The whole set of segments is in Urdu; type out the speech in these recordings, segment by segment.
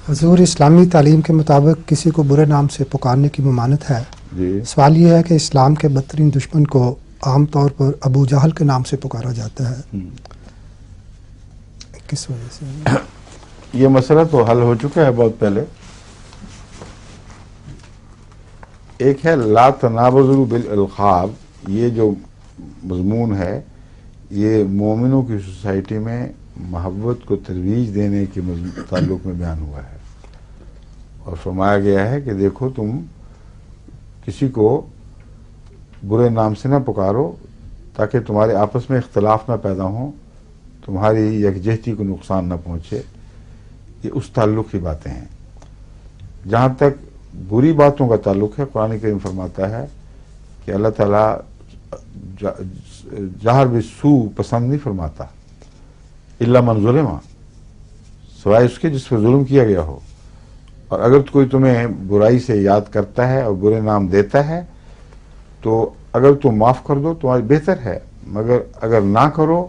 حضور اسلامی تعلیم کے مطابق کسی کو برے نام سے پکارنے کی ممانعت ہے. جی سوال یہ ہے کہ اسلام کے بدترین دشمن کو عام طور پر ابو جہل کے نام سے پکارا جاتا ہے، کس وجہ سے؟ یہ مسئلہ تو حل ہو چکا ہے بہت پہلے. ایک ہے لا تنابزوا بالالقاب، یہ جو مضمون ہے یہ مومنوں کی سوسائٹی میں محبت کو ترویج دینے کے تعلق میں بیان ہوا ہے، اور فرمایا گیا ہے کہ دیکھو تم کسی کو برے نام سے نہ پکارو تاکہ تمہارے آپس میں اختلاف نہ پیدا ہوں، تمہاری یکجہتی کو نقصان نہ پہنچے. یہ اس تعلق کی باتیں ہیں. جہاں تک بری باتوں کا تعلق ہے، قرآن کریم فرماتا ہے کہ اللہ تعالیٰ جہر بالسوء پسند نہیں فرماتا، الا من ظلم، سوائے اس کے جس پر ظلم کیا گیا ہو. اور اگر کوئی تمہیں برائی سے یاد کرتا ہے اور برے نام دیتا ہے تو اگر تم معاف کر دو تمہاری بہتر ہے، مگر اگر نہ کرو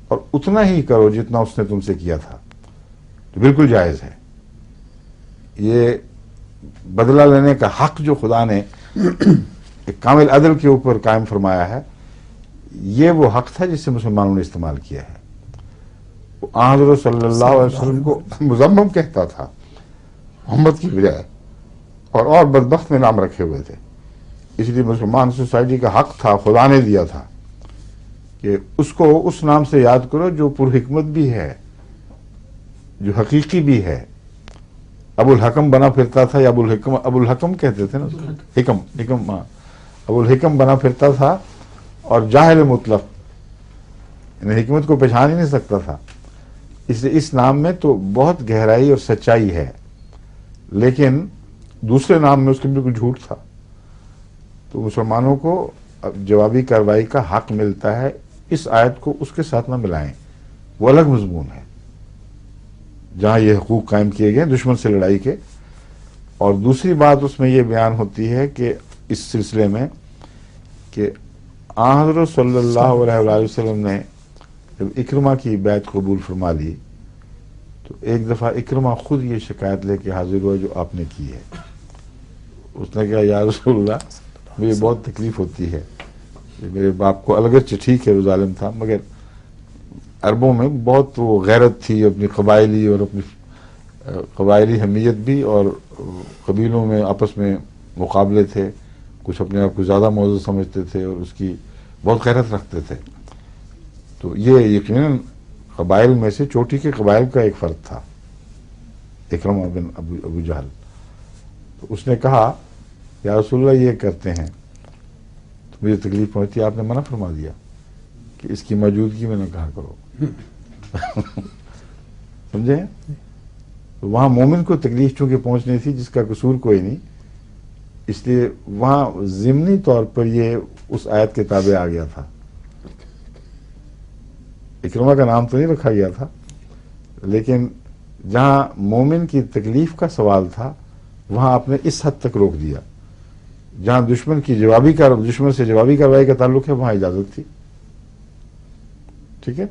اور اتنا ہی کرو جتنا اس نے تم سے کیا تھا تو بالکل جائز ہے. یہ بدلہ لینے کا حق جو خدا نے ایک کامل عدل کے اوپر قائم فرمایا ہے، یہ وہ حق تھا جس سے مسلمانوں نے استعمال کیا ہے. حضرت صلی اللہ علیہ وسلم کو مذمم کہتا تھا محمد کی بجائے، اور بدبخت میں نام رکھے ہوئے تھے. اس لیے مسلمان سوسائٹی کا حق تھا، خدا نے دیا تھا کہ اس کو اس نام سے یاد کرو جو پر حکمت بھی ہے، جو حقیقی بھی ہے. ابو الحکم بنا پھرتا تھا، یا ابو الحکم کہتے تھے نا، حکم ابو الحکم بنا پھرتا تھا اور جاہل مطلق، یعنی حکمت کو پہچان ہی نہیں سکتا تھا. اس لیے اس نام میں تو بہت گہرائی اور سچائی ہے، لیکن دوسرے نام میں اس کے بالکل جھوٹ تھا. تو مسلمانوں کو جوابی کارروائی کا حق ملتا ہے. اس آیت کو اس کے ساتھ نہ ملائیں، وہ الگ مضمون ہے جہاں یہ حقوق قائم کیے گئے دشمن سے لڑائی کے. اور دوسری بات اس میں یہ بیان ہوتی ہے کہ اس سلسلے میں کہ حضرت صلی اللہ علیہ وسلم نے جب اکرمہ کی بیعت قبول فرما لی تو ایک دفعہ اکرمہ خود یہ شکایت لے کے حاضر ہوا جو آپ نے کی ہے. اس نے کہا یا رسول اللہ مجھے بہت تکلیف ہوتی ہے، میرے باپ کو الگرچہ ٹھیک ہے وہ ظالم تھا، مگر عربوں میں بہت وہ غیرت تھی اپنی قبائلی، اور اپنی قبائلی حمیت بھی، اور قبیلوں میں آپس میں مقابلے تھے. کچھ اپنے آپ کو زیادہ معزز سمجھتے تھے اور اس کی بہت غیرت رکھتے تھے. تو یہ یقیناً قبائل میں سے چوٹی کے قبائل کا ایک فرد تھا اکرمہ بن ابو جہل. تو اس نے کہا یا رسول اللہ یہ کرتے ہیں تو مجھے تکلیف پہنچتی ہے، آپ نے منع فرما دیا کہ اس کی موجودگی میں نہ کہا کرو. سمجھے؟ تو وہاں مومن کو تکلیف چونکہ پہنچنی تھی جس کا قصور کوئی نہیں، اس لیے وہاں ضمنی طور پر یہ اس آیت کے تابع آ گیا تھا. اکرمہ کا نام تو نہیں رکھا گیا تھا، لیکن جہاں مومن کی تکلیف کا سوال تھا وہاں آپ نے اس حد تک روک دیا. جہاں دشمن سے جوابی کارروائی کا تعلق ہے وہاں اجازت تھی. ٹھیک ہے.